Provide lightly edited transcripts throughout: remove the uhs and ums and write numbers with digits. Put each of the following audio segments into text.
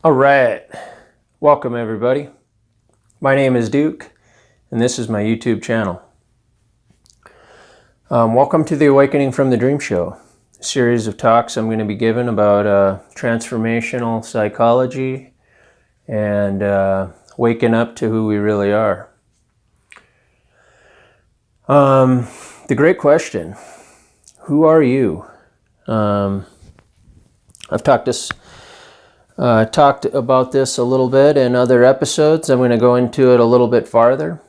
All right, welcome everybody. My name is Duke, and this is my YouTube channel. Welcome to the Awakening from the Dream Show, a series of talks I'm going to be giving about transformational psychology and waking up to who we really are. The great question, who are you? I've talked about this a little bit in other episodes. I'm going to go into it a little bit farther.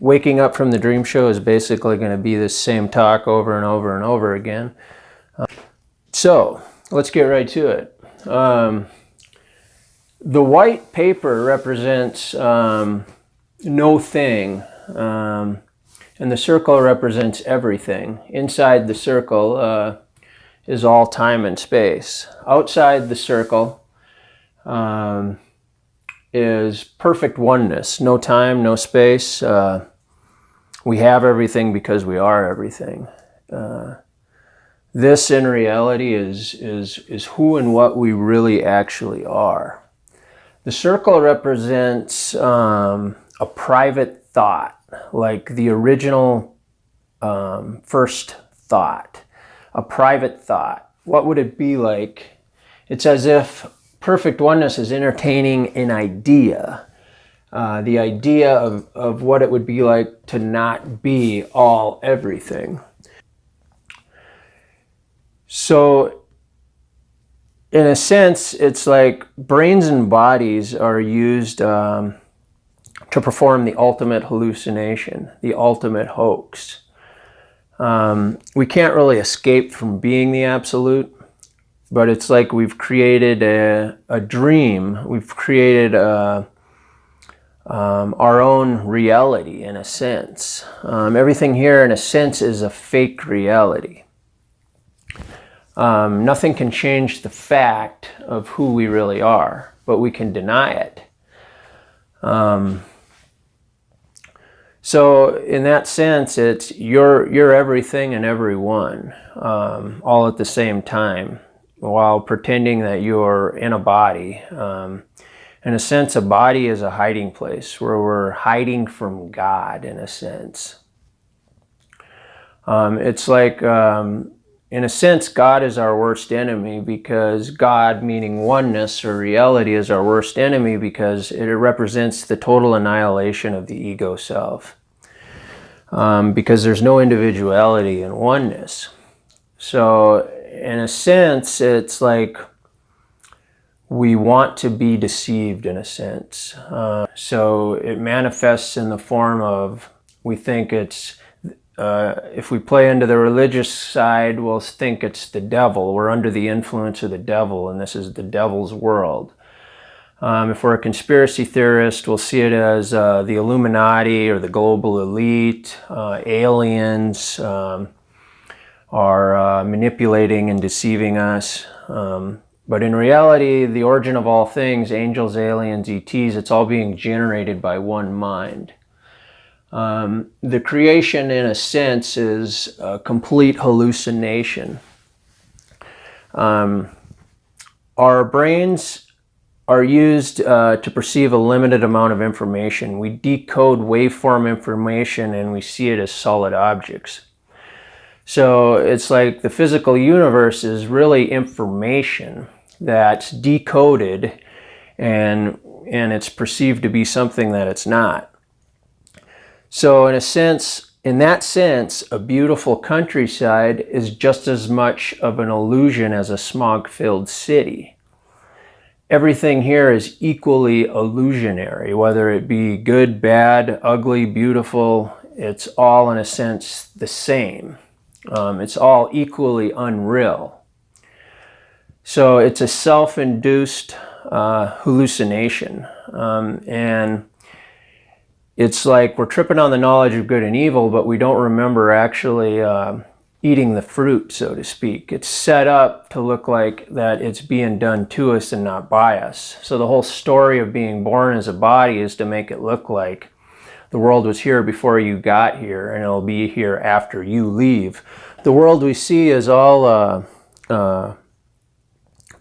Waking up from the dream show is basically going to be this same talk over and over and over again. So let's get right to it. The white paper represents no thing, and the circle represents everything. Inside the circle is all time and space. Outside the circle is perfect oneness. No time, no space. We have everything because we are everything. This in reality is who and what we really actually are. The circle represents a private thought, like the original first thought. A private thought. What would it be like? It's as if perfect oneness is entertaining an idea. The idea of what it would be like to not be all everything. So, in a sense, it's like brains and bodies are used to perform the ultimate hallucination, the ultimate hoax. We can't really escape from being the absolute, but it's like we've created a dream. We've created our own reality in a sense. Everything here in a sense is a fake reality. Nothing can change the fact of who we really are, but we can deny it. So in that sense, it's you're everything and everyone, all at the same time, while pretending that you're in a body. In a sense, a body is a hiding place where we're hiding from God, in a sense. It's like, in a sense, God is our worst enemy because God, meaning oneness or reality, is our worst enemy because it represents the total annihilation of the ego self. Because there's no individuality in oneness. So, in a sense, it's like we want to be deceived, in a sense. So it manifests in the form of, we think it's, if we play into the religious side, we'll think it's the devil. We're under the influence of the devil, and this is the devil's world. If we're a conspiracy theorist, we'll see it as the Illuminati or the global elite, aliens are manipulating and deceiving us. But in reality, the origin of all things, angels, aliens, ETs, it's all being generated by one mind. The creation, in a sense, is a complete hallucination. Our brains are used to perceive a limited amount of information. We decode waveform information and we see it as solid objects. So it's like the physical universe is really information that's decoded and it's perceived to be something that it's not. So in a sense, in that sense, a beautiful countryside is just as much of an illusion as a smog-filled city. Everything here is equally illusionary, whether it be good, bad, ugly, beautiful. It's all, in a sense, the same. It's all equally unreal. So it's a self-induced hallucination. And it's like we're tripping on the knowledge of good and evil, but we don't remember actually eating the fruit, so to speak. It's set up to look like that it's being done to us and not by us. So the whole story of being born as a body is to make it look like the world was here before you got here and it'll be here after you leave. The world we see is all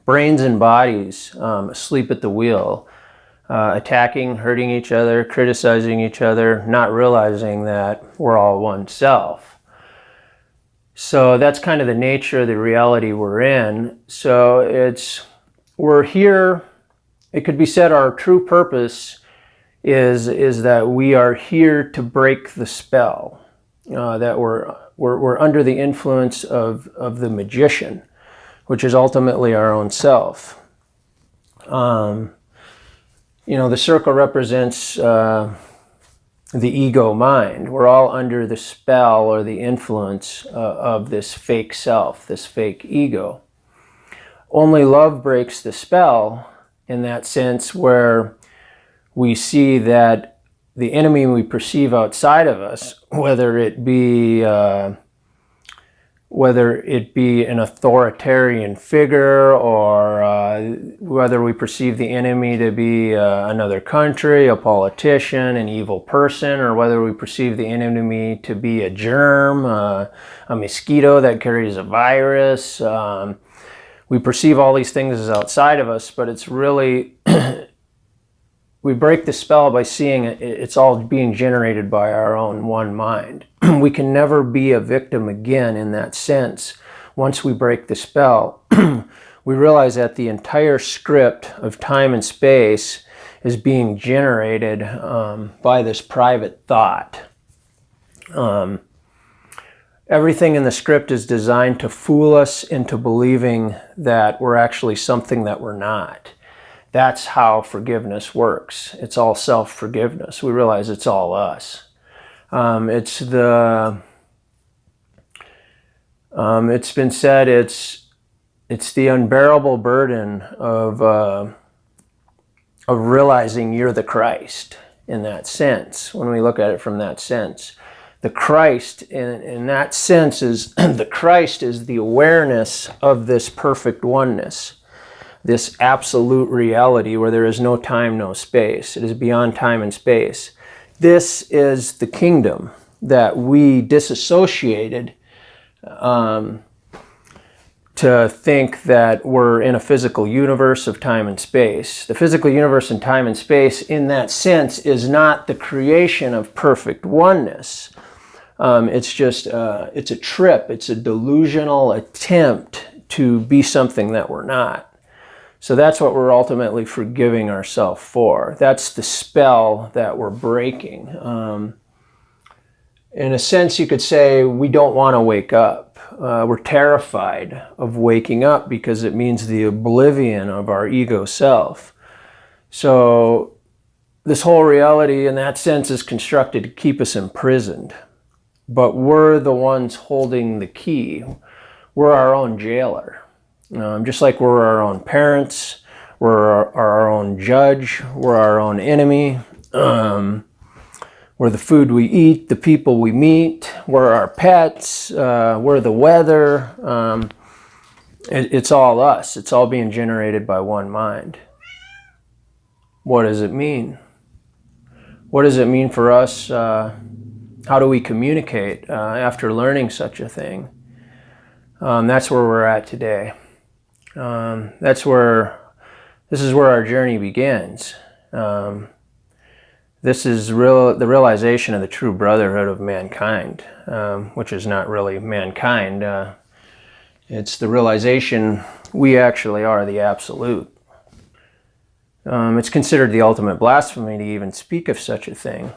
brains and bodies asleep at the wheel, attacking, hurting each other, criticizing each other, not realizing that we're all one self. So that's kind of the nature of the reality we're in. So we're here. It could be said our true purpose is that we are here to break the spell, that we're under the influence of the magician, which is ultimately our own self. The circle represents the ego mind. We're all under the spell or the influence of this fake self, this fake ego. Only love breaks the spell in that sense, where we see that the enemy we perceive outside of us, whether it be an authoritarian figure, or whether we perceive the enemy to be another country, a politician, an evil person, or whether we perceive the enemy to be a germ, a mosquito that carries a virus. We perceive all these things as outside of us, but it's really, we break the spell by seeing it's all being generated by our own one mind. We can never be a victim again in that sense. Once we break the spell, we realize that the entire script of time and space is being generated by this private thought. Everything in the script is designed to fool us into believing that we're actually something that we're not. That's how forgiveness works. It's all self-forgiveness. We realize it's all us. It's been said it's the unbearable burden of realizing you're the Christ in that sense. When we look at it from that sense, the Christ in that sense is the Christ is the awareness of this perfect oneness, this absolute reality where there is no time, no space. It is beyond time and space. This is the kingdom that we disassociated to think that we're in a physical universe of time and space. The physical universe and time and space in that sense is not the creation of perfect oneness. It's just, it's a trip. It's a delusional attempt to be something that we're not. So that's what we're ultimately forgiving ourselves for. That's the spell that we're breaking. In a sense, you could say we don't want to wake up. We're terrified of waking up because it means the oblivion of our ego self. So this whole reality in that sense is constructed to keep us imprisoned. But we're the ones holding the key. We're our own jailer. Just like we're our own parents, we're our own judge, we're our own enemy, we're the food we eat, the people we meet, we're our pets, we're the weather. It's all us. It's all being generated by one mind. What does it mean? What does it mean for us? How do we communicate after learning such a thing? That's where we're at today. This is where our journey begins. This is the realization of the true brotherhood of mankind, which is not really mankind. It's the realization we actually are the absolute. It's considered the ultimate blasphemy to even speak of such a thing.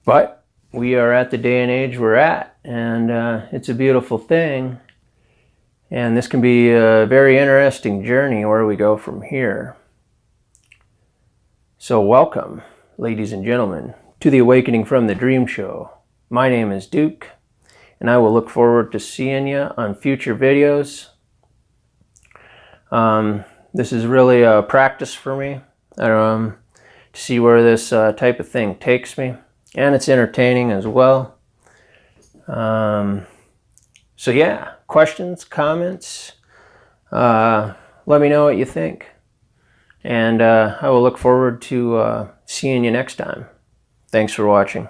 But we are at the day and age we're at, and it's a beautiful thing. And this can be a very interesting journey where we go from here. So welcome, ladies and gentlemen, to the Awakening from the Dream Show. My name is Duke, and I will look forward to seeing you on future videos. This is really a practice for me to see where this type of thing takes me. And it's entertaining as well. So yeah, questions, comments, let me know what you think. And I will look forward to seeing you next time. Thanks for watching.